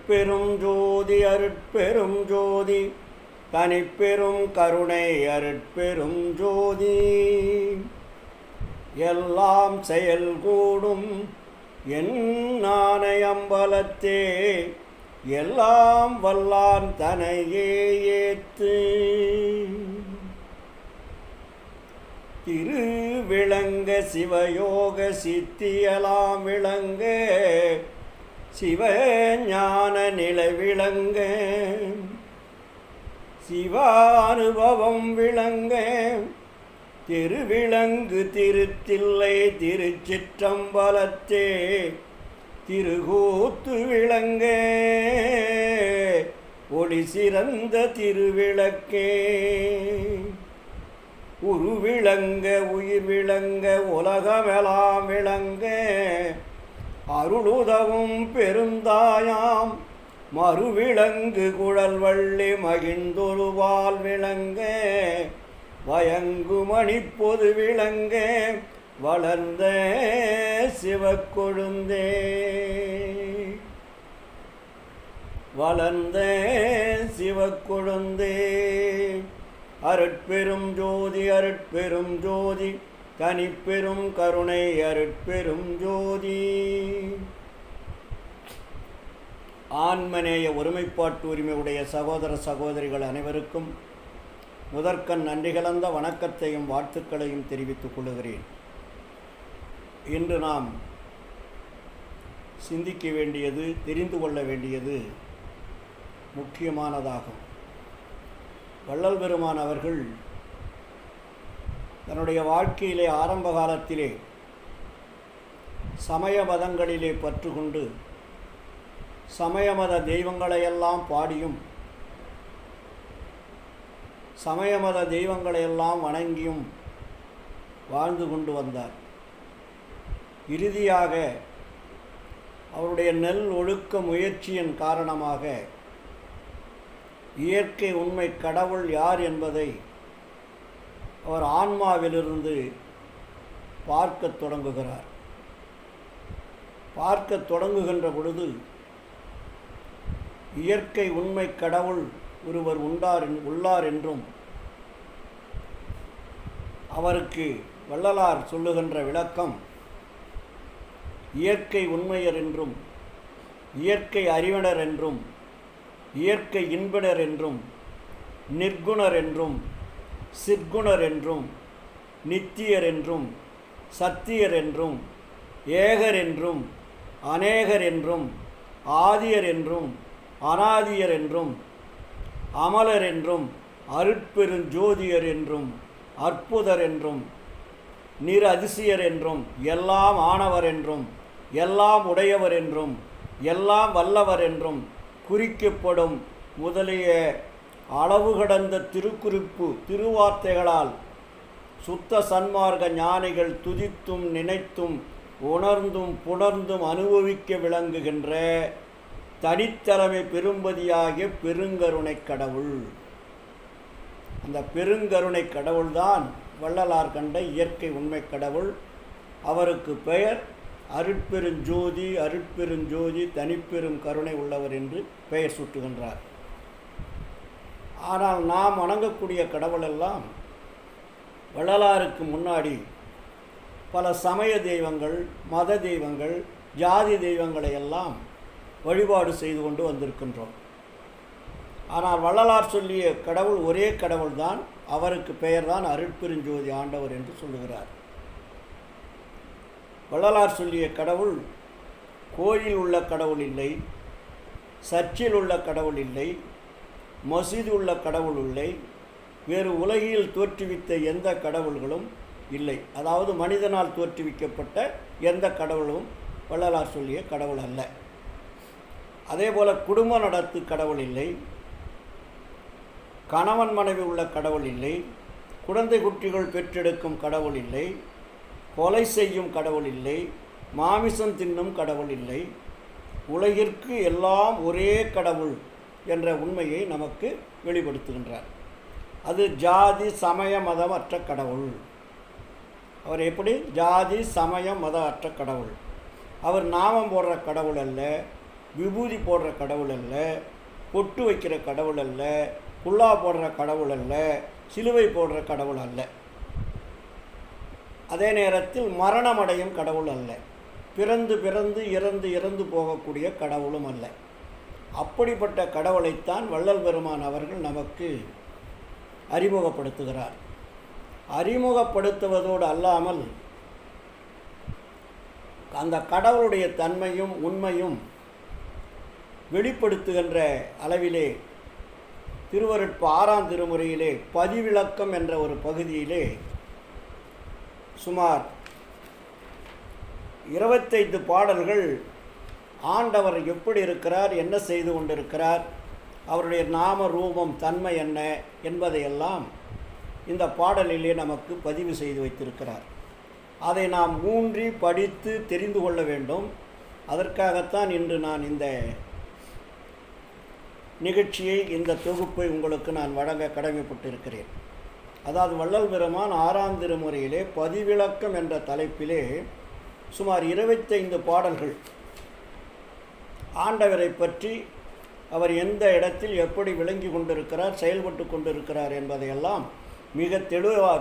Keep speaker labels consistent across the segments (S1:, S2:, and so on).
S1: அருட்பெரும் ஜோதி அருட்பெரும் ஜோதி தனிப்பெரும் கருணை அருட்பெரும் ஜோதி. எல்லாம் செயல் கூடும் என் நாணயம்பலத்தே எல்லாம் வல்லான் தனையே ஏத்து. திருவிளங்க சிவயோக சித்தியலாம் விளங்க சிவஞான நிலை விளங்க சிவானுபவம் விளங்க திருவிளங்கு திருத்தில்லை திருச்சிற்றம்பலத்தே திருக்கூத்து விளங்க ஒளி சிறந்த திருவிளக்கே. உருவிளங்க உயிர் விளங்க உலகமெலாம் விளங்க அருளுதவும் பெருந்தாயாம் மறுவிளங்கு குழல் வள்ளி மகிழ்ந்தொருவால் விளங்க வயங்கு மணிப்பொது விளங்க வளர்ந்த சிவக்கொழுந்தே வளர்ந்த சிவக்கொழுந்தே. அருட்பெரும் ஜோதி அருட்பெரும் ஜோதி தனிப்பெரும் கருணை அருட்பெரும் ஜோதி. ஆன்மநேய ஒருமைப்பாட்டு உரிமையுடைய சகோதர சகோதரிகள் அனைவருக்கும் முதற்கண் நன்றி கலந்த வணக்கத்தையும் வாழ்த்துக்களையும் தெரிவித்துக் கொள்கிறேன். இன்று நாம் சிந்திக்க வேண்டியது, தெரிந்து கொள்ள வேண்டியது முக்கியமானதாகும். வள்ளல் பெருமான் அவர்கள் தன்னுடைய வாழ்க்கையிலே ஆரம்ப காலத்திலே சமய மதங்களிலே பற்று கொண்டு சமயமத தெய்வங்களையெல்லாம் பாடியும் சமயமத தெய்வங்களையெல்லாம் வணங்கியும் வாழ்ந்து கொண்டு வந்தார். இறுதியாக அவருடைய நெல் ஒழுக்க முயற்சியின் காரணமாக இயற்கை உண்மை கடவுள் யார் என்பதை அவர் ஆன்மாவிலிருந்து பார்க்கத் தொடங்குகிறார். பார்க்கத் தொடங்குகின்ற பொழுது இயற்கை உண்மை கடவுள் ஒருவர் உள்ளார் என்றும் அவருக்கு வள்ளலார் சொல்லுகின்ற விளக்கம் இயற்கை உண்மையர் என்றும் இயற்கை அறிவினர் என்றும் இயற்கை இன்பினர் என்றும் நிர்குணர் என்றும் சிற்குணர் என்றும் நித்தியர் என்றும் சத்தியர் என்றும் ஏகர் என்றும் அநேகர் என்றும் ஆதியர் என்றும் அனாதியர் என்றும் அமலர் என்றும் அருட்பெருஞ்சோதியர் என்றும் அற்புதர் என்றும் நிர் அதிசயர் என்றும் எல்லாம் ஆனவர் என்றும் எல்லாம் உடையவர் என்றும் எல்லாம் வல்லவர் என்றும் குறிக்கப்படும் முதலிய அளவு கடந்த திருக்குறிப்பு திருவார்த்தைகளால் சுத்த சன்மார்க்க ஞானிகள் துதித்தும் நினைத்தும் உணர்ந்தும் புணர்ந்தும் அனுபவிக்க விளங்குகின்ற தனித்தலைமை பெரும்பதியாகிய பெருங்கருணை கடவுள். அந்த பெருங்கருணை கடவுள்தான் வள்ளலார் கண்ட இயற்கை உண்மை கடவுள். அவருக்கு பெயர் அருட்பெருஞ்சோதி அருட்பெருஞ்சோதி தனிப்பெரும் கருணை உள்ளவர் என்று பெயர் சூட்டுகின்றார். ஆனால் நாம் வணங்கக்கூடிய கடவுளெல்லாம் வள்ளலாருக்கு முன்னாடி பல சமய தெய்வங்கள் மத தெய்வங்கள் ஜாதி தெய்வங்களை எல்லாம் வழிபாடு செய்து கொண்டு வந்திருக்கின்றோம். ஆனால் வள்ளலார் சொல்லிய கடவுள் ஒரே கடவுள்தான். அவருக்கு பெயர்தான் அருட்பெருஞ்சோதி ஆண்டவர் என்று சொல்லுகிறார். வள்ளலார் சொல்லிய கடவுள் கோயில் உள்ள கடவுள் இல்லை, சர்ச்சில் உள்ள கடவுள் இல்லை, மசீது உள்ள கடவுள் இல்லை, வேறு உலகில் தோற்றுவித்த எந்த கடவுள்களும் இல்லை. அதாவது மனிதனால் தோற்றுவிக்கப்பட்ட எந்த கடவுளும் வள்ளலார் சொல்லிய கடவுள் அல்ல. அதே போல் குடும்ப நடத்து கடவுள் இல்லை, கணவன் மனைவி உள்ள கடவுள் இல்லை, குழந்தை குட்டிகள் பெற்றெடுக்கும் கடவுள் இல்லை, கொலை செய்யும் கடவுள் இல்லை, மாமிசம் தின்னும் கடவுள் இல்லை. உலகிற்கு எல்லாம் ஒரே கடவுள் என்ற உண்மையை நமக்கு வெளிப்படுத்துகின்றார். அது ஜாதி சமய மதம் அற்ற கடவுள். அவர் எப்படி? ஜாதி சமய மத அற்ற கடவுள். அவர் நாமம் போடுற கடவுள் அல்ல, விபூதி போடுற கடவுள் அல்ல, பொட்டு வைக்கிற கடவுள் அல்ல, குல்லா போடுற கடவுள் அல்ல, சிலுவை போடுற கடவுள் அல்ல. அதே நேரத்தில் மரணமடையும் கடவுள் அல்ல, பிறந்து பிறந்து இறந்து இறந்து போகக்கூடிய கடவுளும் அல்ல. அப்படிப்பட்ட கடவுளைத்தான் வள்ளல் பெருமான் அவர்கள் நமக்கு அறிமுகப்படுத்துகிறார். அறிமுகப்படுத்துவதோடு அல்லாமல் அந்த கடவுளுடைய தன்மையும் உண்மையும் வெளிப்படுத்துகின்ற அளவிலே திருவருட்பு 6ஆம் திருமுறையிலே பதிவிளக்கம் என்ற ஒரு பகுதியிலே சுமார் 25 பாடல்கள் ஆண்டவர் எப்படி இருக்கிறார், என்ன செய்து கொண்டிருக்கிறார், அவருடைய நாம ரூபம் தன்மை என்ன என்பதையெல்லாம் இந்த பாடலிலே நமக்கு பதிவு செய்து வைத்திருக்கிறார். அதை நாம் ஊன்றி படித்து தெரிந்து கொள்ள வேண்டும். அதற்காகத்தான் இன்று நான் இந்த நிகழ்ச்சியை, இந்த தொகுப்பை உங்களுக்கு நான் வழங்க கடமைப்பட்டிருக்கிறேன். அதாவது வள்ளல் பெருமான் 6ஆம் திருமுறையிலே பதிவிளக்கம் என்ற தலைப்பிலே சுமார் 25 பாடல்கள் ஆண்டவரை பற்றி, அவர் எந்த இடத்தில் எப்படி விளங்கி கொண்டிருக்கிறார், செயல்பட்டு கொண்டிருக்கிறார் என்பதையெல்லாம் மிக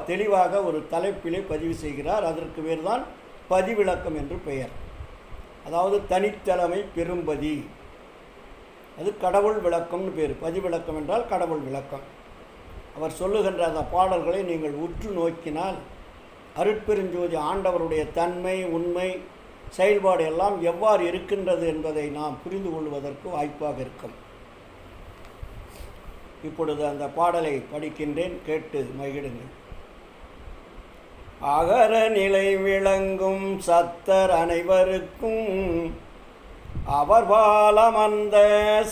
S1: தெளிவாக ஒரு தலைப்பிலே பதிவு செய்கிறார். அதற்கு பேர் தான் பதிவிளக்கம் என்று பெயர். அதாவது தனித்தலைமை பெரும்பதி, அது கடவுள் விளக்கம்னு பேர். பதிவிளக்கம் என்றால் கடவுள் விளக்கம். அவர் சொல்லுகின்ற அந்த பாடல்களை நீங்கள் உற்று நோக்கினால் அருட்பெருஞ்சோதி ஆண்டவருடைய தன்மை, உண்மை, செயல்பாடு எல்லாம் எவ்வாறு இருக்கின்றது என்பதை நாம் புரிந்து கொள்வதற்கு வாய்ப்பாக இருக்கும். இப்பொழுது அந்த பாடலை படிக்கின்றேன், கேட்டு மகிழுங்கள். அகர நிலை விளங்கும் சத்தர் அனைவருக்கும் அவர் பாலமந்த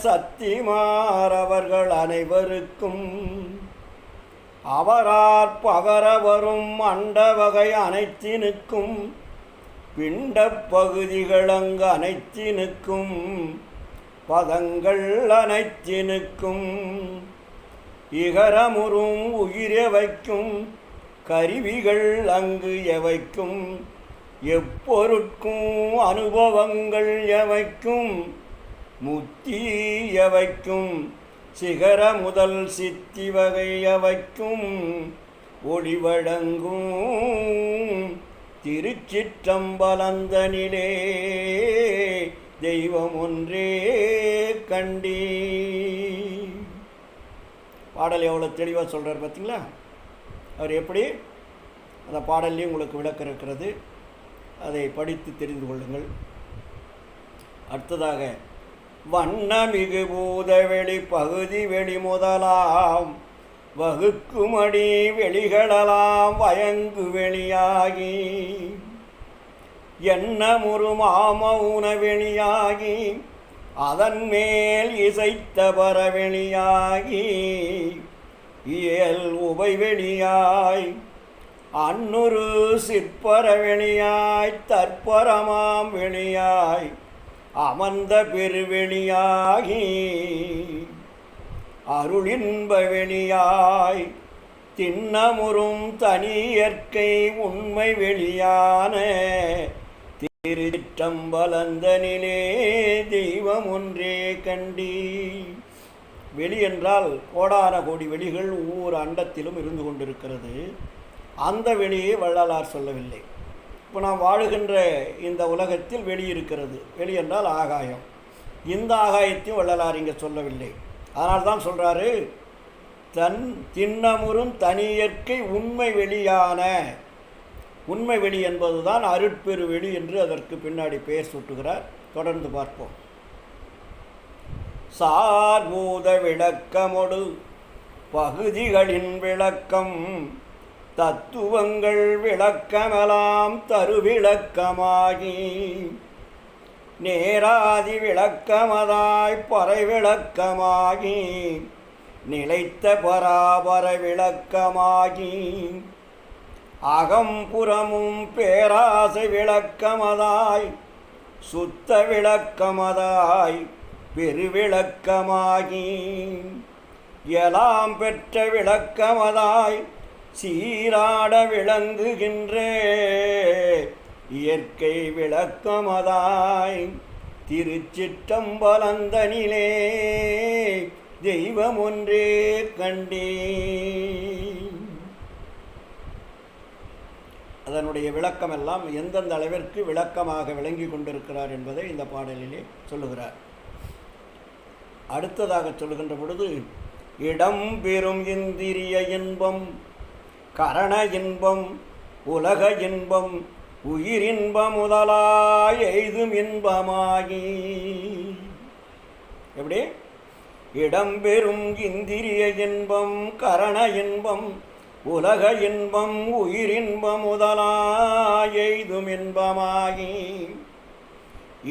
S1: சத்திமாரவர்கள் அனைவருக்கும் அவராற் பகர வரும் அண்ட வகை அனைத்தினுக்கும் பிண்ட பகுதிகள் அங்கு அனைத்தினுக்கும் பதங்கள் அனைத்தினுக்கும் இகரமுறும் உயிரெவைக்கும் கருவிகள் அங்கு எவைக்கும் எப்பொருட்கும் அனுபவங்கள் எவைக்கும் முத்தி எவைக்கும் சிகர முதல் சித்தி வகை எவைக்கும் ஒளிவழங்கும் திருச்சிற்றம்பலந்தனிலே தெய்வம் ஒன்றே கண்டீ. பாடல் எவ்வளோ தெளிவாக சொல்கிறார் பார்த்தீங்களா? அவர் எப்படி அந்த பாடல்லையும் உங்களுக்கு விளக்கம் இருக்கிறது, அதை படித்து தெரிந்து கொள்ளுங்கள். அடுத்ததாக வண்ணமிகு பூத வெளி பகுதி வெளி முதலாம் வகுக்குமடி வெளிகளலாம் வயங்கு வெளியாகி எண்ணமுறு மாமௌன வெளியாகி அதன் மேல் இசைத்த பரவெளியாகி இயல் உபை வெளியாய் அன்னுரு சிற்பர வெளியாய் தற்பரமாம் வெளியாய் அமர்ந்த பெருவெளியாகி அருளின்ப வெளியாய் திண்ணமுறும் தனியற்கை உண்மை வெளியான திருச்சிற்றம்பலந்தனிலே தெய்வம் ஒன்றே கண்டீ. வெளி என்றால் கோடான கோடி வெளிகள் ஒவ்வொரு அண்டத்திலும் இருந்து கொண்டிருக்கிறது. அந்த வெளியை வள்ளலார் சொல்லவில்லை. இப்போ நாம் வாழுகின்ற இந்த உலகத்தில் வெளி இருக்கிறது. வெளி என்றால் ஆகாயம். இந்த ஆகாயத்தையும் வள்ளலார் இங்கே சொல்லவில்லை. அதனால்தான் சொல்கிறாரு, திண்ணமுறும் தனியற்கை உண்மை வெளியான. உண்மை வெளி என்பதுதான் அருட்பெரு வெளி என்று அதற்கு பின்னாடி பெயர் சூட்டுகிறார். தொடர்ந்து பார்ப்போம். சார்பூத விளக்கமொடு பகுதிகளின் விளக்கம் தத்துவங்கள் விளக்கமெல்லாம் தருவிளக்கமாகி நேராதி விளக்கமதாய் பறை விளக்கமாகி நிலைத்த பராபர விளக்கமாகி அகம்புறமும் பேராசை விளக்கமதாய் சுத்த விளக்கமதாய் பெருவிளக்கமாகி எலாம் பெற்ற விளக்கமதாய் சீராட விளங்குகின்ற இயற்கை விளக்கமதாய் திருச்சிற்றம்பலந்தனிலே தெய்வம் ஒன்றே கண்டே. அதனுடைய விளக்கமெல்லாம் எந்தெந்த அளவிற்கு விளக்கமாக விளங்கி கொண்டிருக்கிறார் என்பதை இந்த பாடலிலே சொல்லுகிறார். அடுத்ததாக சொல்லுகின்ற பொழுது, இடம் பெறும் இந்திரிய இன்பம், கரண இன்பம், உலக இன்பம், உயிரின்பம் முதலாய் எய்தும் இன்பமாகி. எப்படி? இடம்பெறும் இந்திரிய இன்பம், கரண இன்பம், உலக இன்பம், உயிரின்பம் முதலாய் எய்தும் இன்பமாகி.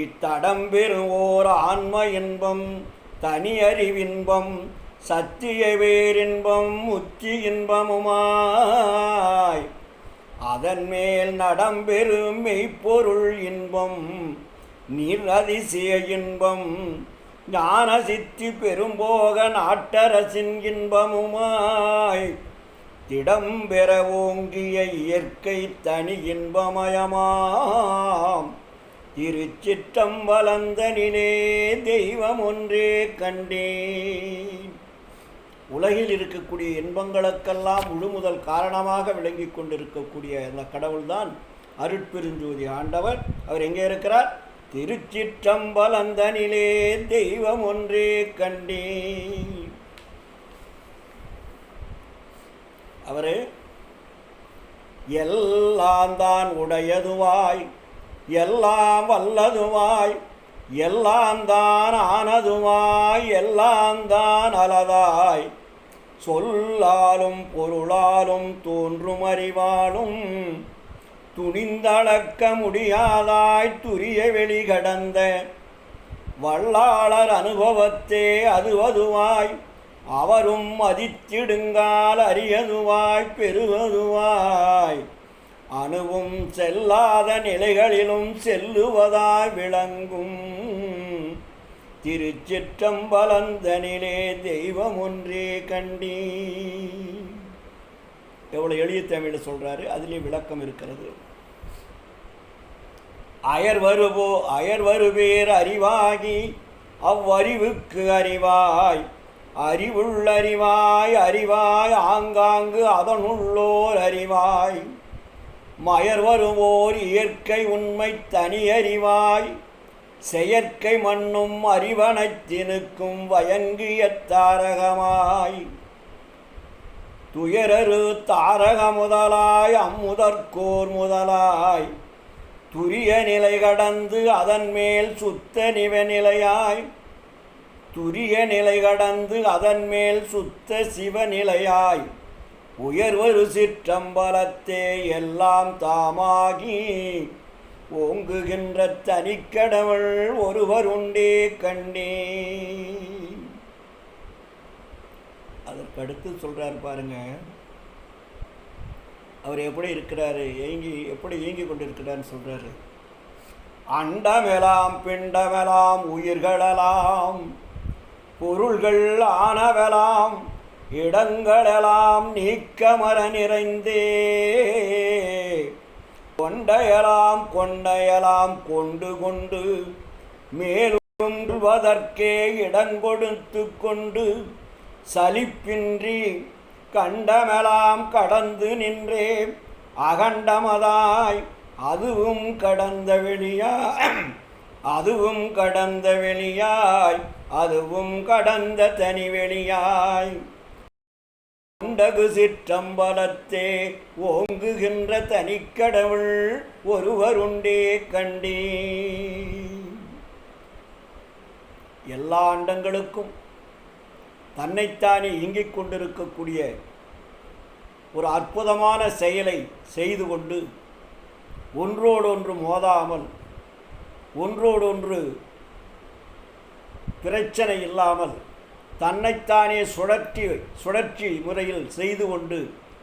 S1: இத்தடம்பெறும் ஓர் ஆன்ம இன்பம், தனி அறிவின்பம், சத்திய வேரின்பம், உச்சி இன்பமுமாய் அதன் மேல் நடம்பெறும் மெய்ப்பொருள் இன்பம், நீர் அதிசய இன்பம், ஞான சித்தி பெரும்போக நாட்டரசின் இன்பமுமாய் திடம்பெற ஓங்கிய இயற்கை தனி இன்பமயமாம் திருச்சிற்றம்பலந்தனிலே தெய்வம் ஒன்றே கண்டேன். உலகில் இருக்கக்கூடிய இன்பங்களுக்கெல்லாம் முழுமுதல் காரணமாக விளங்கி கொண்டிருக்கக்கூடிய அந்த கடவுள்தான் அருட்பெருஞ்சோதி ஆண்டவர். அவர் எங்கே இருக்கிறார்? திருச்சிற்றம்பலந்தனிலே தெய்வம் ஒன்றே கண்டேன். அவர் எல்லாம் தான் உடையதுவாய், எல்லாம் வல்லதுவாய், எல்லாம் தான் ஆனதுவாய், எல்லாம் தான் அலதாய், சொல்லாலும் பொருளாலும் தோன்றும் அறிவாலும் துணிந்தளக்க முடியாதாய் துரிய வெளி கடந்த வல்லாளர் அனுபவத்தே அதுவதுவாய், அவரும் மதித்திடுங்கால் அரியதுவாய் பெறுவதுவாய், அணுவும் செல்லாத நிலைகளிலும் செல்லுவதாய் விளங்கும் திருச்சிற்றம்பலந்தனிலே தெய்வம் ஒன்றே கண்டீ. எவ்வளோ எளிய தமிழில் சொல்கிறாரு, அதிலே விளக்கம் இருக்கிறது. அயர்வருபேர் அறிவாகி அவ்வறிவுக்கு அறிவாய், அறிவுள்ளறிவாய் அறிவாய் ஆங்காங்கு அதனுள்ளோர் அறிவாய், மயர் வருவோர் இயற்கை உண்மை தனி அறிவாய், செயற்கை மண்ணும் அறிவனைத்தினுக்கும் வயங்கிய தாரகமாய், துயரரு தாரக முதலாய் அம்முதற்கோர் முதலாய், துரிய நிலை கடந்து அதன் மேல் சுத்த நிவநிலையாய், துரிய நிலை கடந்து அதன் மேல் சுத்த சிவநிலையாய், உயர்வரு சிற்றம்பலத்தே எல்லாம் தாமாகி ஓங்குகின்ற தனிக்கடவுள் ஒருவர் உண்டே கண்டே. அதற்கடுத்து சொல்றாரு பாருங்க, அவர் எப்படி இருக்கிறாரு, எப்படி இயங்கி கொண்டிருக்கிறான்னு சொல்றாரு. அண்டமெலாம் பிண்டமெலாம் உயிர்களெல்லாம் பொருள்கள் ஆனவெலாம் இடங்களெல்லாம் நீக்கமர நிறைந்தே, கொண்டையலாம் கொண்டு கொண்டு மேலுவதற்கே இடங்கொடுத்து கொண்டு சலிப்பின்றி கண்டமெலாம் கடந்து நின்றே அகண்டமதாய் அதுவும் கடந்த வெளியாய், அதுவும் கடந்த வெளியாய், அதுவும் கடந்த தனி வெளியாய், கொண்டகு சிற்றம்பலத்தே ஓங்குகின்ற தனிக்கடவுள் ஒருவர் உண்டே கண்டே. எல்லா அண்டங்களுக்கும் தன்னைத்தானே இயங்கிக் கொண்டிருக்கக்கூடிய ஒரு அற்புதமான செயலை செய்து கொண்டு ஒன்றோடொன்று மோதாமல், ஒன்றோடொன்று பிரச்சனை இல்லாமல் தன்னைத்தானே சுழற்சி முறையில் செய்து கொண்டு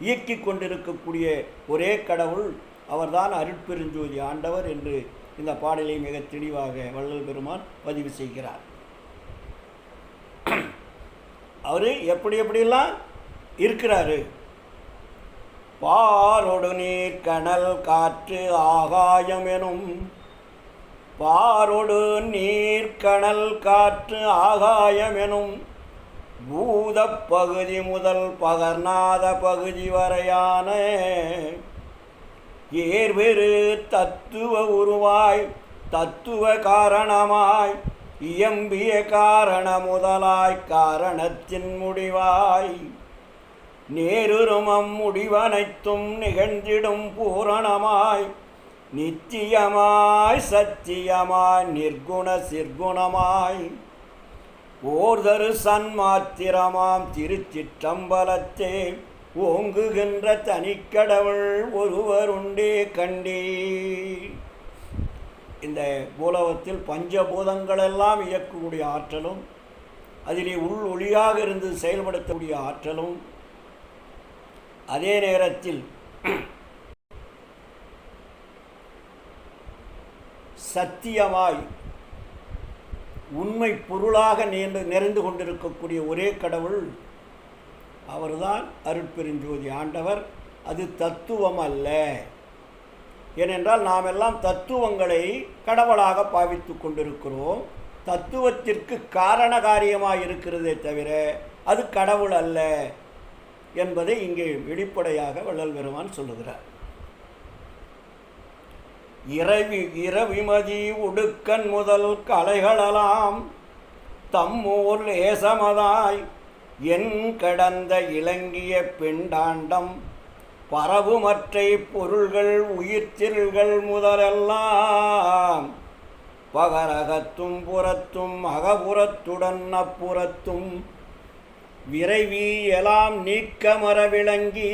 S1: இயக்கிக் கொண்டிருக்கக்கூடிய ஒரே கடவுள் அவர்தான் அருட்பெருஞ்சோதி ஆண்டவர் என்று இந்த பாடலை மிக தெளிவாக வள்ளல் பெருமான் பதிவு செய்கிறார். அவர் எப்படியெல்லாம் இருக்கிறாரு? பாலொடு நீர் கனல் காற்று ஆகாயம் எனும் பாரொடு நீர்கணல் காற்று ஆகாயமெனும் பூதப் பகுதி முதல் பகர்நாத பகுதி வரையான ஏர்வெறு தத்துவ உருவாய் தத்துவ காரணமாய் இயம்பிய காரண முதலாய் காரணத்தின் முடிவாய் நேருருமம் முடிவனைத்தும் நிகழ்ந்திடும் பூரணமாய் நித்தியமாய் சத்தியமாய் நிர்குண சிற்குணமாய் ஓர்தரு சன்மாத்திரமாம் திருச்சிற்றம்பலத்தே ஓங்குகின்ற தனிக்கடவுள் ஒருவருண்டே கண்டே. இந்த பூலோகத்தில் பஞ்சபூதங்களெல்லாம் இயக்கக்கூடிய ஆற்றலும் அதிலே உள் ஒளியாக இருந்து செயல்படுத்தக்கூடிய ஆற்றலும் அதே நேரத்தில் சத்தியமாய் உண்மை பொருளாக நிறைந்து கொண்டிருக்கக்கூடிய ஒரே கடவுள் அவர்தான் அருட்பெருஞ்சோதி ஆண்டவர். அது தத்துவம் அல்ல. ஏனென்றால் நாம் எல்லாம் தத்துவங்களை கடவுளாக பாவித்து கொண்டிருக்கிறோம். தத்துவத்திற்கு காரண காரியமாக இருக்கிறதே தவிர அது கடவுள் அல்ல என்பதை இங்கே வெளிப்படையாக வள்ளல் பெருமான் சொல்லுகிறார். இரவிமதி உடுக்கன் முதல் கலைகளெல்லாம் தம்மூர் லேசமதாய் என் கடந்த இலங்கிய பெண்டாண்டம் பரவுமற்றை பொருள்கள் உயிர்த்திருள்கள் முதலெல்லாம் பகரகத்தும் புறத்தும் அகபுறத்துடன் அப்புறத்தும் விரைவி எலாம் நீக்கமர விளங்கி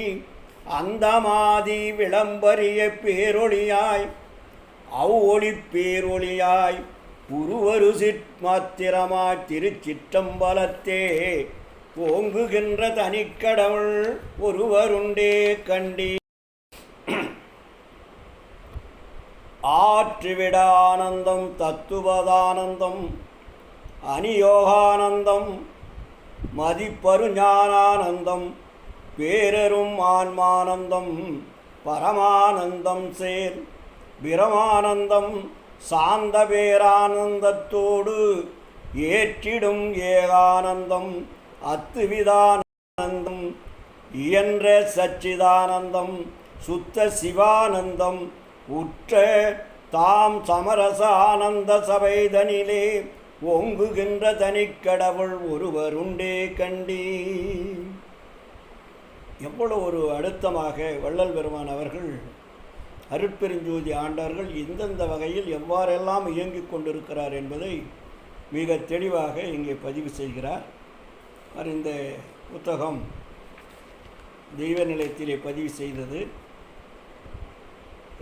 S1: அந்த மாதி விளம்பரிய பேரொளியாய் அவ்வொளி பேரொளியாய் உருவரு சிற்மாத்திரமாய் திருச்சிற்றம்பலத்தே ஓங்குகின்ற தனிக்கடவுள் ஒருவருண்டே கண்டி. ஆற்றுவிட ஆனந்தம் தத்துவதானந்தம் அநியோகானந்தம் மதிப்பரு ஞானானந்தம் பேரரும் ஆன்மானந்தம் பரமானந்தம் சேர் பிரமானந்தம் சாந்த பேரானந்தத்தோடு ஏற்றிடும் ஏகானந்தம் அத்துவிதானந்தம் இயன்ற சச்சிதானந்தம் சுத்த சிவானந்தம் உற்ற தாம் சமரச ஆனந்த சபைதனிலே ஓங்குகின்ற தனிக்கடவுள் ஒருவருண்டே கண்டி. எவ்வளவு ஒரு அழுத்தமாக வள்ளல் பெருமான் அவர்கள் அருட்பெருஞ்சோதி ஆண்டார்கள் எந்தெந்த வகையில் எவ்வாறெல்லாம் இயங்கிக் கொண்டிருக்கிறார் என்பதை மிக தெளிவாக இங்கே பதிவு செய்கிறார். இந்த புத்தகம் தெய்வ நிலையத்திலே பதிவு செய்தது.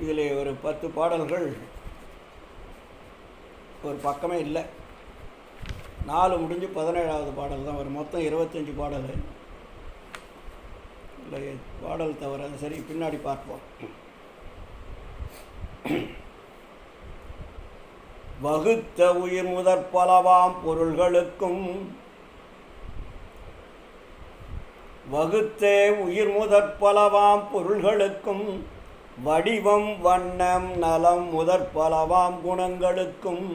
S1: இதிலே ஒரு 10 பாடல்கள் ஒரு பக்கமே இல்லை. 4 முடிஞ்சு 17வது பாடல் தான் வரும். மொத்தம் 25 பாடல் இல்லை. பாடல் தவிர சரி, பின்னாடி பார்ப்போம். வகுத்த உயிர் முதற் பலவாம் பொருள்களுக்கும் வகுத்தே உயிர் முதற் பலவாம் பொருள்களுக்கும் வடிவம் வண்ணம் நலம் முதற் பலவாம் குணங்களுக்கும்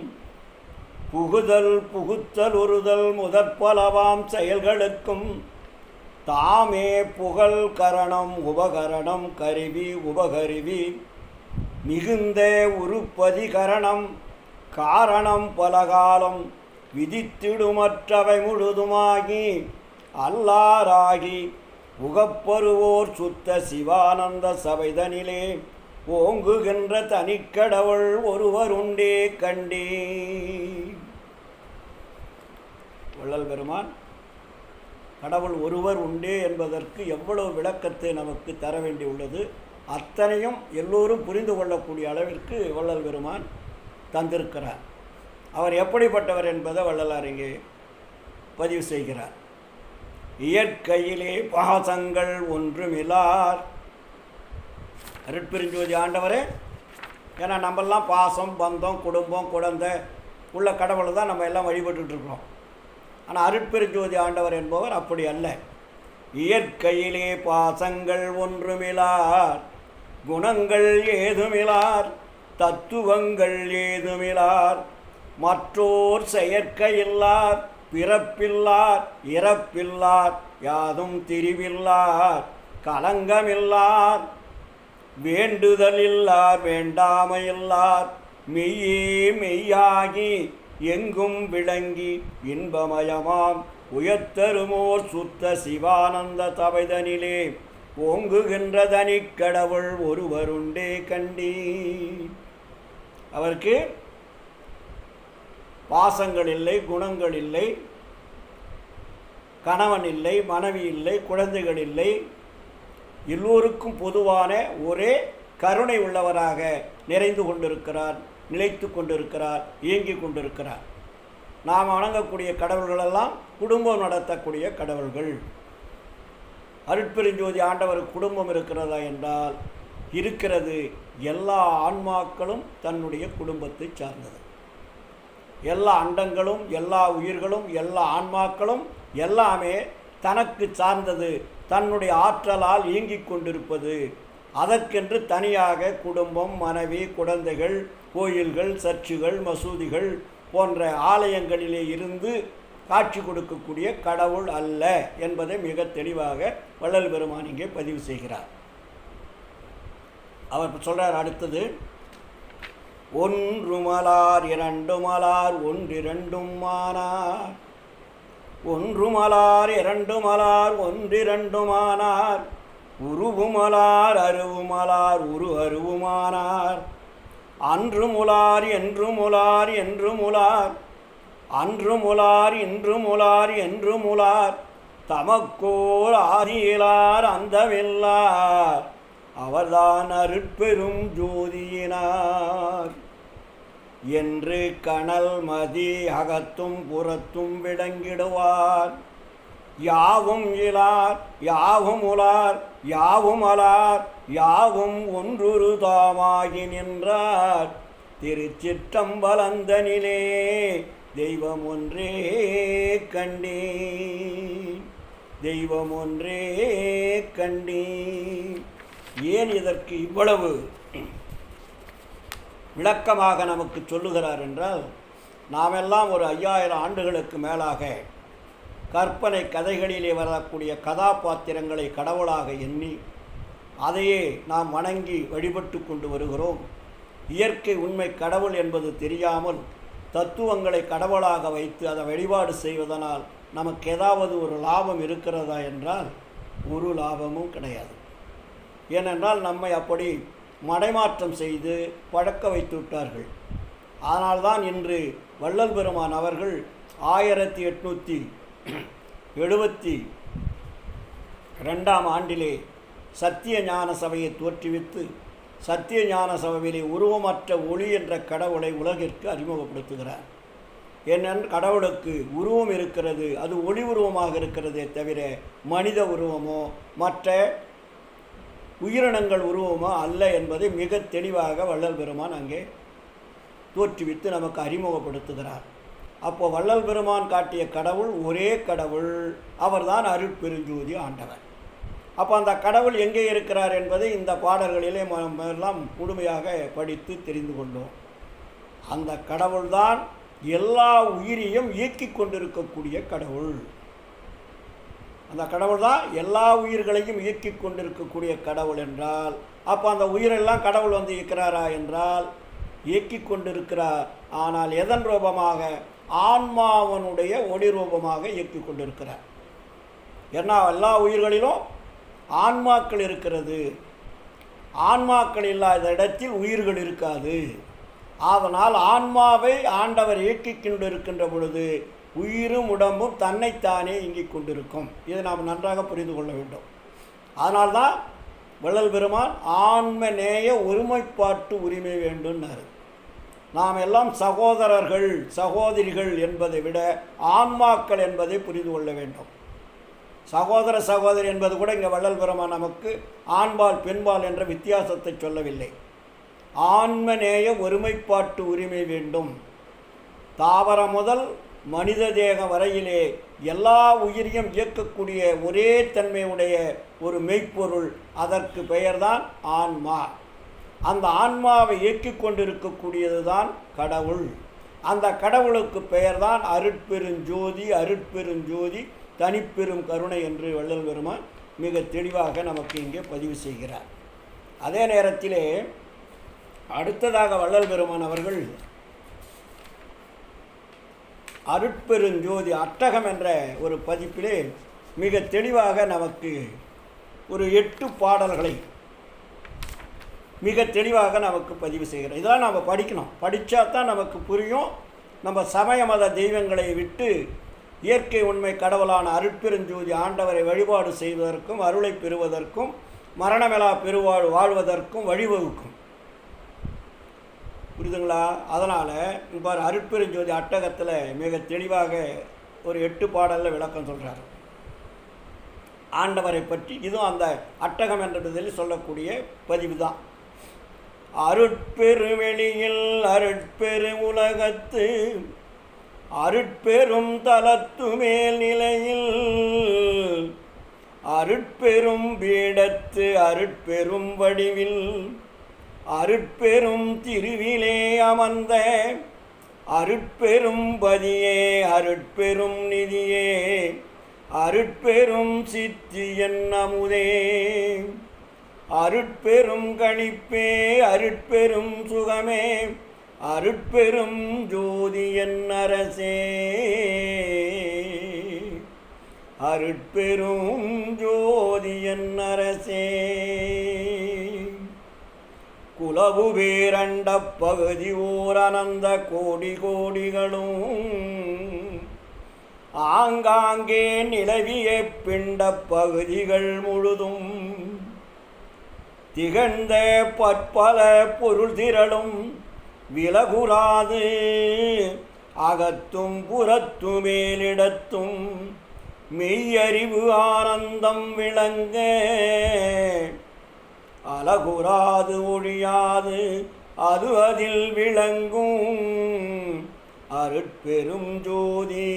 S1: புகுதல் புகுத்தல் உறுதல் முதற் பலவாம் செயல்களுக்கும் தாமே புகழ் கரணம் உபகரணம் கருவி உபகருவி மிகுந்த உருப்பதி கரணம் காரணம் பலகாலம் விதித்திடுமற்றவை முழுதுமாகி அல்லாராகி உகப்பருவோர் சுத்த சிவானந்த சபைதனிலே ஓங்குகின்ற தனிக்கடவுள் ஒருவருண்டே கண்டே. வள்ளல் பெருமான் கடவுள் ஒருவர் உண்டே என்பதற்கு எவ்வளவு விளக்கத்தை நமக்கு தர வேண்டியுள்ளது. அத்தனையும் எல்லோரும் புரிந்து கொள்ளக்கூடிய அளவிற்கு வள்ளல் பெருமான் தந்திருக்கிறார். அவர் எப்படிப்பட்டவர் என்பதை வள்ளலார் இங்கே பதிவு செய்கிறார். இயற்கையிலே பாசங்கள் ஒன்றுமில்லார். அருட்பெருஞ்சோதி ஆண்டவரே, ஏன்னா நம்மெல்லாம் பாசம் பந்தம் குடும்பம் குழந்தை உள்ள கடவுளை தான் நம்ம எல்லாம் வழிபட்டுருக்கிறோம். ஆனால் அருட்பெருஞ்சோதி ஆண்டவர் என்பவர் அப்படி அல்ல. இயற்கையிலே பாசங்கள் ஒன்றுமிலார் குணங்கள் ஏதுமிலார் தத்துவங்கள் ஏதுமிலார் மற்றோர் செயற்கையில்லார் பிறப்பில்லார் இறப்பில்லார் யாதும் திரிவில்லார் கலங்கமில்லார் வேண்டுதலில்லார் வேண்டாமையில்லார் மெய்யே மெய்யாகி எங்கும் விளங்கி இன்பமயமாம் உயர்த்தருமோர் சுத்த சிவானந்த தவைதனிலே ஓங்குகின்ற தனிக்கடவுள் ஒருவருண்டே கண்டீ. அவருக்கு பாசங்கள் இல்லை, குணங்கள் இல்லை, கணவன் இல்லை, மனைவி இல்லை, குழந்தைகள் இல்லை. எல்லோருக்கும் பொதுவான ஒரே கருணை உள்ளவராக நிறைந்து கொண்டிருக்கிறார், நிலைத்து கொண்டிருக்கிறார், இயங்கிக் கொண்டிருக்கிறார். நாம் வணங்கக்கூடிய கடவுள்களெல்லாம் குடும்பம் நடத்தக்கூடிய கடவுள்கள். அருட்பெருஞ்சோதி ஆண்டவருக்கு குடும்பம் இருக்கிறதா என்றால் இருக்கிறது. எல்லா ஆன்மாக்களும் தன்னுடைய குடும்பத்தை சார்ந்தது. எல்லா அண்டங்களும், எல்லா உயிர்களும், எல்லா ஆன்மாக்களும் எல்லாமே தனக்கு சார்ந்தது, தன்னுடைய ஆற்றலால் இயங்கிக் கொண்டிருப்பது. அதற்கென்று தனியாக குடும்பம், மனைவி, குழந்தைகள், கோயில்கள், சர்ச்சுகள், மசூதிகள் போன்ற ஆலயங்களிலே இருந்து காட்சி கொடுக்கக்கூடிய கடவுள் அல்ல என்பதை மிக தெளிவாக வள்ளல் பெருமான் இங்கே பதிவு செய்கிறார். அவர் சொல்றார் அடுத்தது, ஒன்று மலார் இரண்டு மலார் ஒன்றிரண்டும் மானார், ஒன்று மலார் இரண்டு மலார் ஒன்றிரண்டுமானார், உருவுமலார் அருவுமலார் உரு அருவுமானார், அன்று முலார் என்று முலார் என்று முலார், அன்று முலார் இன்று முலார் என்று முலார், தமக்கோர் ஆதியிலார் அந்தமில்லார், அவர்தான் அருட்பெரும் ஜோதியினார் என்று கனல் மதி அகத்தும் புறத்தும் விளங்கிடுவார். யாவும் இலார் யாவும் உலார் யாவும் அலார் யாவும் ஒன்றுரு தாமாகி நின்றார், திருச்சிற்றம்பலந்தனிலே தெய்வம் ஒன்றே கண்டேன், தெய்வம் ஒன்றே கண்டேன். ஏன் இதற்கு இவ்வளவு விளக்கமாக நமக்கு சொல்லுகிறார் என்றால், நாமெல்லாம் ஒரு 5000 ஆண்டுகளுக்கு மேலாக கற்பனை கதைகளிலே வரக்கூடிய கதாபாத்திரங்களை கடவுளாக எண்ணி அதையே நாம் வணங்கி வழிபட்டு கொண்டு வருகிறோம். இயற்கை உண்மை கடவுள் என்பது தெரியாமல் தத்துவங்களை கடவுளாக வைத்து அதை வழிபாடு செய்வதனால் நமக்கு ஏதாவது ஒரு லாபம் இருக்கிறதா என்றால் ஒரு லாபமும் கிடையாது. ஏனென்றால் நம்மை அப்படி மடைமாற்றம் செய்து பழக்க வைத்து விட்டார்கள். அதனால்தான் இன்று வள்ளல் பெருமான் அவர்கள் 1872ஆம் ஆண்டிலே சத்திய ஞான சபையை தோற்றுவித்து சத்திய ஞான சபையிலே உருவமற்ற ஒளி என்ற கடவுளை உலகிற்கு அறிமுகப்படுத்துகிறார். ஏனென்றால் கடவுளுக்கு உருவம் இருக்கிறது, அது ஒளி உருவமாக இருக்கிறதே தவிர மனித உருவமோ மற்ற உயிரினங்கள் உருவமோ அல்ல என்பதை மிக தெளிவாக வள்ளல் பெருமான் அங்கே தோற்றுவித்து நமக்கு அறிமுகப்படுத்துகிறார். அப்போ வள்ளல் பெருமான் காட்டிய கடவுள் ஒரே கடவுள், அவர்தான் அருட்பெருஞ்சோதி ஆண்டவர். அப்போ அந்த கடவுள் எங்கே இருக்கிறார் என்பதை இந்த பாடல்களிலே எல்லாம் முழுமையாக படித்து தெரிந்து கொண்டோம். அந்த கடவுள்தான் எல்லா உயிரையும் இயக்கி கொண்டிருக்கக்கூடிய கடவுள். அந்த கடவுள் தான் எல்லா உயிர்களையும் இயக்கி கொண்டிருக்கக்கூடிய கடவுள் என்றால், அப்போ அந்த உயிரெல்லாம் கடவுள் வந்து இயக்கிறாரா என்றால் இயக்கி கொண்டிருக்கிறார். ஆனால் எதன் ரூபமாக? ஆன்மாவனுடைய ஒளி ரூபமாக இயக்கி கொண்டிருக்கிறார். ஏன்னா எல்லா உயிர்களிலும் ஆன்மாக்கள் இருக்கிறது. ஆன்மாக்கள் இல்லாத இடத்தில் உயிர்கள் இருக்காது. அதனால் ஆன்மாவை ஆண்டவர் இயக்கி கொண்டிருக்கின்ற பொழுது உயிரும் உடம்பும் தன்னைத்தானே இயங்கிக் கொண்டிருக்கும். இதை நாம் நன்றாக புரிந்து கொள்ள வேண்டும். அதனால்தான் வள்ளல் பெருமான் ஆன்ம நேய ஒருமைப்பாட்டு உரிமை வேண்டும்னாரு. நாம் எல்லாம் சகோதரர்கள் சகோதரிகள் என்பதை விட ஆன்மாக்கள் என்பதை புரிந்து கொள்ள வேண்டும். சகோதர சகோதரி என்பது கூட இங்கே வள்ளல் பெருமான் நமக்கு ஆண்பால் பெண்பால் என்ற வித்தியாசத்தை சொல்லவில்லை. ஆன்ம நேய ஒருமைப்பாட்டு உரிமை வேண்டும். தாவர முதல் மனித தேக வரையிலே எல்லா உயிரையும் இயக்கக்கூடிய ஒரே தன்மையுடைய ஒரு மெய்ப்பொருள், அதற்கு பெயர்தான் ஆன்மா. அந்த ஆன்மாவை இயக்கிக் கொண்டிருக்கக்கூடியது தான் கடவுள். அந்த கடவுளுக்கு பெயர்தான் அருட்பெருஞ்சோதி. அருட்பெருஞ்சோதி தனிப்பெரும் கருணை என்று வள்ளல் பெருமான் மிக தெளிவாக நமக்கு இங்கே பதிவு செய்கிறார். அதே நேரத்திலே அடுத்ததாக வள்ளல் பெருமான் அவர்கள் அருட்பெருஞ்சோதி அட்டகம் என்ற ஒரு பதிப்பிலே மிக தெளிவாக நமக்கு ஒரு 8 பாடல்களை மிக தெளிவாக நமக்கு பதிவு செய்கிறோம். இதெல்லாம் நம்ம படிக்கணும். படித்தா தான் நமக்கு புரியும். நம்ம சமய மத தெய்வங்களை விட்டு இயற்கை உண்மை கடவுளான அருட்பெருஞ்சோதி ஆண்டவரை வழிபாடு செய்வதற்கும் அருளை பெறுவதற்கும் மரணமெலா பெருவாழ் வாழ்வதற்கும் வழிவகுக்கும். புரியுதுங்களா? அதனால் இப்போ அருட்பெருஞ்சோதி அட்டகத்தில் மிக தெளிவாக ஒரு 8 பாடலில் விளக்கம் சொல்கிறார் ஆண்டவரை பற்றி. இதுவும் அந்த அட்டகம் என்றதில் சொல்லக்கூடிய பதிவு தான். அருட்பெருவெளியில் அருட்பெரு உலகத்து அருட்பெரும் தலத்து மேல் நிலையில் அருட்பெரும் பீடத்து அருட்பெரும் வடிவில் அருட்பெரும் திருவிலே அமர்ந்த அருட்பெரும் பதியே அருட்பெரும் நிதியே அருட்பெரும் சித்தியன் அமுதே அருட்பெரும் களிப்பே அருட்பெரும் சுகமே அருட்பெரும் ஜோதியன் அரசே அருட்பெரும் ஜோதியன் அரசே. குலவு பேரண்ட பகுதி ஓர் அனந்த கோடி கோடிகளும் ஆங்காங்கே நிலவிய பிண்ட பகுதிகள் முழுதும் திகழ்ந்த பற்பல பொருள் திரளும் விலகுறாது அகத்தும் புறத்து மேலிடத்தும் மெய்யறிவு ஆனந்தம் விளங்க அலகுறாது ஒழியாது அது அதில் விளங்கும் அருட்பெரும் ஜோதி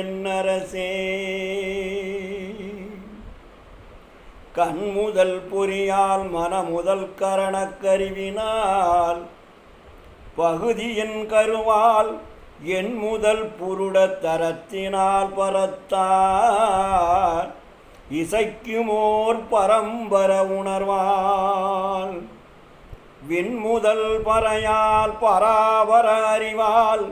S1: என் அரசே. கண்முதல் பொறியால் மனமுதல் கரணக்கருவினால் பகுதியின் கருவால் என் முதல் புருட தரத்தினால் பரத்தார் இசைக்குமோர் பரம்பர உணர்வால் விண்முதல் பறையால் பராபர அறிவால்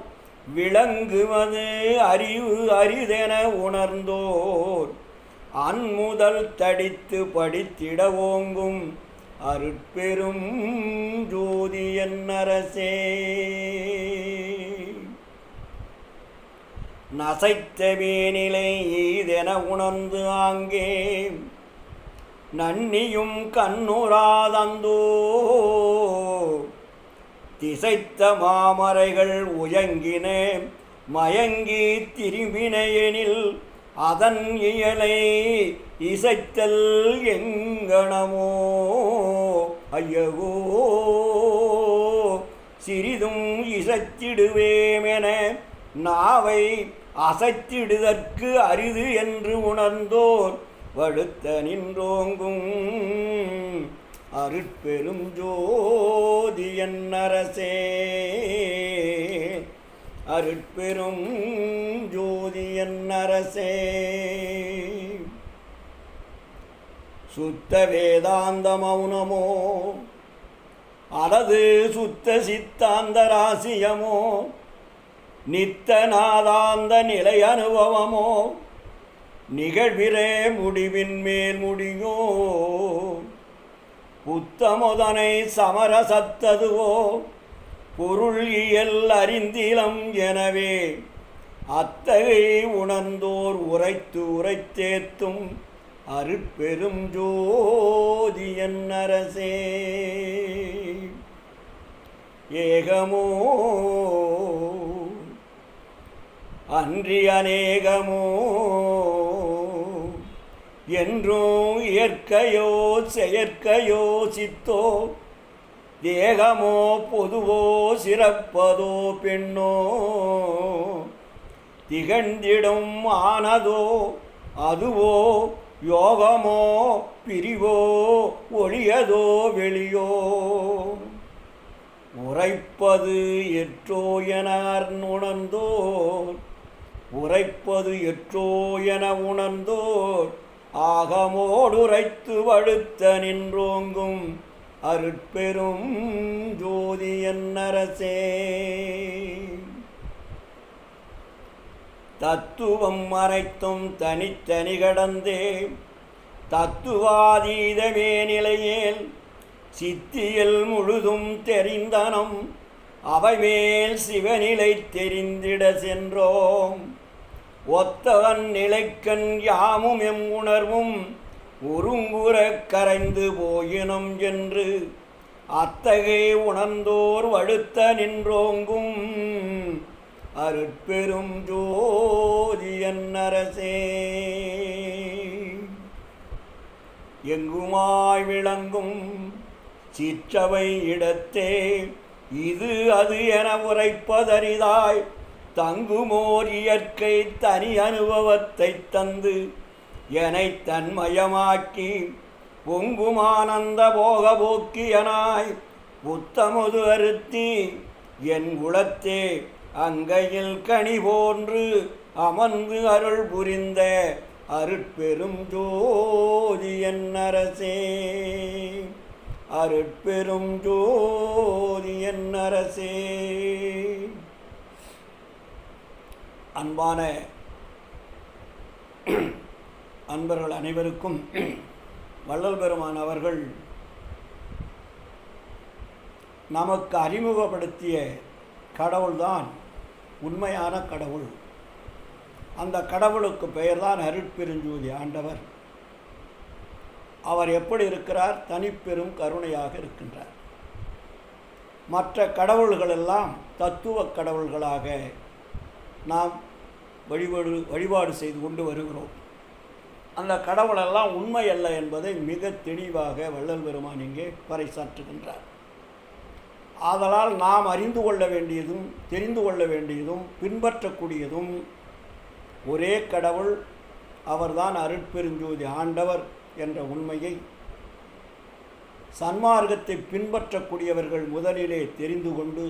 S1: விளங்குவது அறிவு அரிதென உணர்ந்தோர் அன்முதல் தடித்து படித்திட ஓங்கும் அருட்பெரும் ஜோதி என் அரசே. நசைத்த வேனிலை ஈதென உணர்ந்து ஆங்கே நன்னியும் கண்ணுராதந்தோ திசைத்த மாமரைகள் உயங்கின மயங்கி திரும்பினையெனில் அதன் இயலை இசைத்தல் எங்கணமோ ஐயகோ சிறிதும் இசைத்திடுவேமென நாவை அசைத்திடுதற்கு அரிது என்று உணர்ந்தோர் வடுத்த நின்றோங்கும் அருட்பெரும் ஜோதி என் அரசே அருட்பெரும் ஜோதி என் அரசே. சுத்த வேதாந்த மௌனமோ அல்லது சுத்த சித்தாந்த ராசியமோ நித்த நாதாந்த நிலை அனுபவமோ நிகழ்விரே முடிவின் மேல் முடியோ புத்தமுதனை சமரசத்ததுவோ பொருள் இயல் அறிந்திலம். எனவே அத்தகை உணர்ந்தோர் உரைத்து உரைத்தேத்தும் அருட்பெரும் ஜோதி என் அரசே. ஏகமோ அன்றி அநேகமோ என்றும் இயற்கையோ செயற்கையோ சித்தோ தேகமோ பொதுவோ சிறப்பதோ பெண்ணோ திகழ்ந்திடும் ஆனதோ அதுவோ யோகமோ பிரிவோ ஒளியதோ வெளியோ உரைப்பது எற்றோ என உணர்ந்தோர் உரைப்பது எற்றோ என உணர்ந்தோர் ஆகமோடுரைத்து வழுத்த நின்றோங்கும் அருட்பெரும் ஜோதி என்னரசே. தத்துவம் அனைத்தும் தனித்தனி கடந்தே தத்துவாதீதமே நிலையேல் சித்தியில் முழுதும் தெரிந்தனம் அவைமேல் சிவநிலை தெரிந்திட சென்றோம். ஒத்தவன் நிலைக்கண் யாமும் எம் உணர்வும் ஒருங்குறக் கரைந்து போயினம் என்று அத்தகை உணர்ந்தோர் வழுத்த நின்றோங்கும் அருட்பெரும் ஜோதி என்னரசே. எங்குமாய் விளங்கும் சிற்றவை இடத்தே இது அது என உரைப்பதரிதாய் தங்குமோர் இயற்கை தனி அனுபவத்தை தந்து எனை தன்மயமாக்கி பொங்குமானந்த போக போக்கியனாய் புத்தமுது அறுத்தி என் குலத்தே அங்கையில் கனி போன்று அமர்ந்து அருள் புரிந்த அருட்பெரும் ஜோதி என்னரசே. அருட்பெரும் ஜோதி என்னரசே. அன்பான அன்பர்கள் அனைவருக்கும் வள்ளல் பெருமான் அவர்கள் நமக்கு அறிமுகப்படுத்திய கடவுள்தான் உண்மையான கடவுள். அந்த கடவுளுக்கு பெயர்தான் அருட்பெருஞ்சோதி ஆண்டவர். அவர் எப்படி இருக்கிறார்? தனிப்பெரும் கருணையாக இருக்கின்றார். மற்ற கடவுள்களெல்லாம் தத்துவ கடவுள்களாக நாம் வழிபாடு செய்து கொண்டு வருகிறோம். அந்த கடவுளெல்லாம் உண்மை அல்ல என்பதை மிக தெளிவாக வள்ளல் பெருமான் இங்கே பறைசாற்றுகின்றார். ஆதலால் நாம் அறிந்து கொள்ள வேண்டியதும் தெரிந்து கொள்ள வேண்டியதும் பின்பற்றக்கூடியதும் ஒரே கடவுள், அவர்தான் அருட்பெருஞ்சோதி ஆண்டவர் என்ற உண்மையை சன்மார்க்கத்தை பின்பற்றக்கூடியவர்கள் முதலிலே தெரிந்து கொண்டு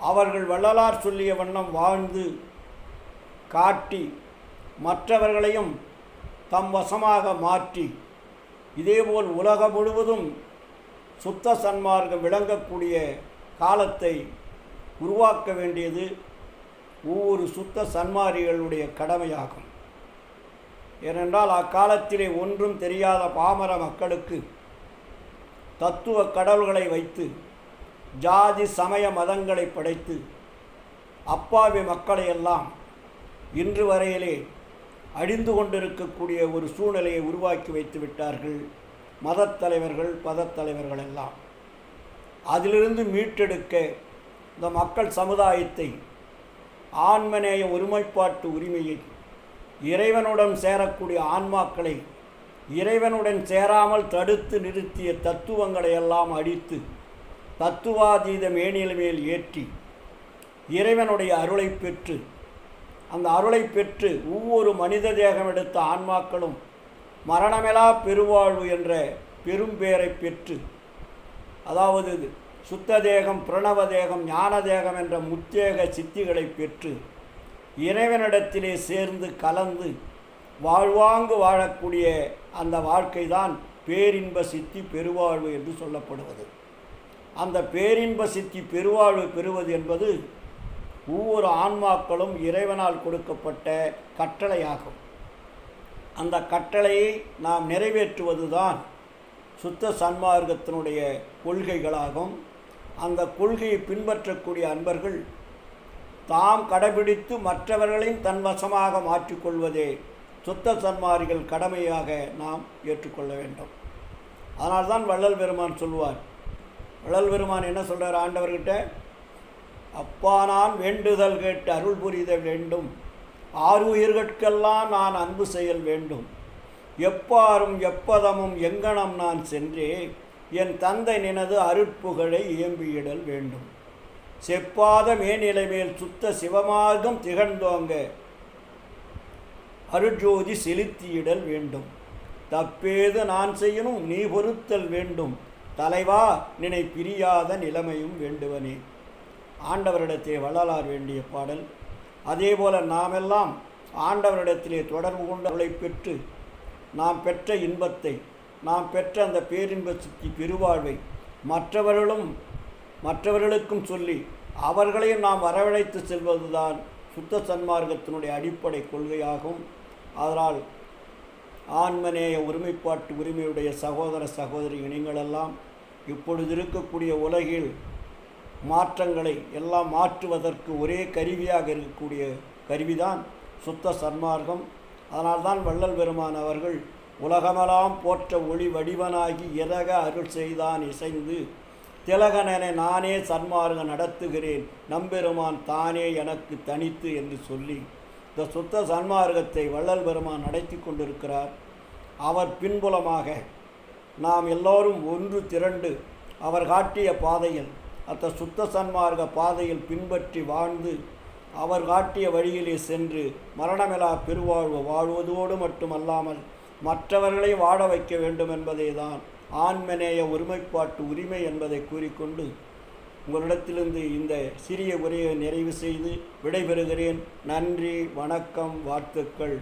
S1: அவர்கள் வள்ளலார் சொல்லிய வண்ணம் வாழ்ந்து காட்டி மற்றவர்களையும் தம் வசமாக மாற்றி இதேபோல் உலகம் முழுவதும் சுத்த சன்மார்க்கம் விளங்கக்கூடிய காலத்தை உருவாக்க வேண்டியது ஒவ்வொரு சுத்த சன்மாரிகளுடைய கடமையாகும். ஏனென்றால் அக்காலத்திலே ஒன்றும் தெரியாத பாமர மக்களுக்கு தத்துவ கடவுள்களை வைத்து ஜாதி சமய மதங்களை படைத்து அப்பாவி மக்களையெல்லாம் இன்று வரையிலே அழிந்து கொண்டிருக்கக்கூடிய ஒரு சூழ்நிலையை உருவாக்கி வைத்து விட்டார்கள் மதத்தலைவர்கள் பதத்தலைவர்கள் எல்லாம். அதிலிருந்து மீட்டெடுக்க இந்த மக்கள் சமுதாயத்தை ஆன்மநேய ஒருமைப்பாட்டு உரிமையை இறைவனுடன் சேரக்கூடிய ஆன்மாக்களை இறைவனுடன் சேராமல் தடுத்து நிறுத்திய தத்துவங்களை எல்லாம் அடித்து தத்துவாதீத மேனில் மேல் ஏற்றி இறைவனுடைய அருளை பெற்று அந்த அருளை பெற்று ஒவ்வொரு மனித தேகம் எடுத்த ஆன்மாக்களும் மரணமெலா பெருவாழ்வு என்ற பெரும்பேரை பெற்று, அதாவது சுத்த தேகம் பிரணவ தேகம் ஞான தேகம் என்ற முத்தேக சித்திகளை பெற்று இறைவனிடத்திலே சேர்ந்து கலந்து வாழ்வாங்கு வாழக்கூடிய அந்த வாழ்க்கை தான் பேரின்ப சித்தி பெருவாழ்வு என்று சொல்லப்படுவது. அந்த பேரின்ப சித்தி பெருவாழ்வு பெறுவது என்பது ஒவ்வொரு ஆன்மாக்களும் இறைவனால் கொடுக்கப்பட்ட கட்டளையாகும். அந்த கட்டளையை நாம் நிறைவேற்றுவதுதான் சுத்த சன்மார்க்கத்தினுடைய கொள்கைகளாகும். அந்த கொள்கையை பின்பற்றக்கூடிய அன்பர்கள் தாம் கடைபிடித்து மற்றவர்களையும் தன்வசமாக மாற்றிக்கொள்வதே சுத்த சன்மார்க்கிகள் கடமையாக நாம் ஏற்றுக்கொள்ள வேண்டும். அதனால்தான் வள்ளல் பெருமான் சொல்வார். வள்ளல் பெருமான் என்ன சொல்கிறார் ஆண்டவர்கிட்ட? அப்பா, நான் வேண்டுதல் கேட்டு அருள் புரித வேண்டும், ஆறுயிர்கட்கெல்லாம் நான் அன்பு செயல் வேண்டும், எப்பாரும் எப்பதமும் எங்கனம் நான் சென்றே என் தந்தை நினது அருட்புகழை இயம்பியிடல் வேண்டும், செப்பாத மேநிலை மேல் சுத்த சிவமார்க்கம் திகழ்ந்தோங்க அருட்ஜோதி செலுத்தியிடல் வேண்டும். தப்பேது நான் செய்யணும் நீ பொறுத்தல் வேண்டும். தலைவா நினை பிரியாத நிலைமையும் வேண்டுவனே. ஆண்டவரிடத்திலே வள்ளலார் வேண்டிய பாடல். அதேபோல நாமெல்லாம் ஆண்டவரிடத்திலே தொடர்பு கொண்டவர்களை பெற்று நாம் பெற்ற இன்பத்தை, நாம் பெற்ற அந்த பேரின்ப சுத்தி பெருவாழ்வை மற்றவர்களுக்கும் சொல்லி அவர்களையும் நாம் வரவழைத்து செல்வதுதான் சுத்த சன்மார்க்கத்தினுடைய அடிப்படை கொள்கையாகும். அதனால் ஆன்மநேய ஒருமைப்பாட்டு உரிமையுடைய சகோதர சகோதரி இனங்களெல்லாம் இப்பொழுது இருக்கக்கூடிய உலகில் மாற்றங்களை எல்லாம் மாற்றுவதற்கு ஒரே கருவியாக இருக்கக்கூடிய கருவிதான் சுத்த சன்மார்க்கம். அதனால்தான் வள்ளல் பெருமான் அவர்கள் உலகமெல்லாம் போற்ற ஒளி வடிவனாகி இறக அருள் செய்தான் இசைந்து திலகனென நானே சன்மார்க்கம் நடத்துகிறேன் நம்பெருமான் தானே எனக்கு தனித்து என்று சொல்லி இந்த சுத்த சன்மார்க்கத்தை வள்ளல் பெருமான் நடத்தி கொண்டிருக்கிறார். அவர் பின்புலமாக நாம் எல்லோரும் ஒன்று திரண்டு அவர் காட்டிய பாதையில் அந்த சுத்த சன்மார்க்க பாதையில் பின்பற்றி வாழ்ந்து அவர் காட்டிய வழியிலே சென்று மரணமிலா பெருவாழ்வு வாழ்வதோடு மட்டுமல்லாமல் மற்றவர்களை வாழ வைக்க வேண்டும் என்பதே தான் ஆன்மநேய ஒருமைப்பாட்டு உரிமை என்பதை கூறிக்கொண்டு உங்களிடத்திலிருந்து இந்த சிறிய உரையை நிறைவு செய்து விடைபெறுகிறேன். நன்றி, வணக்கம், வாழ்த்துக்கள்.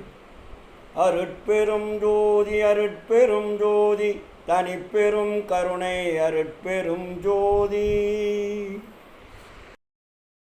S1: அருட்பெரும் ஜோதி அருட்பெரும் ஜோதி தனிப்பெரும் கருணை அருட்பெரும் ஜோதி.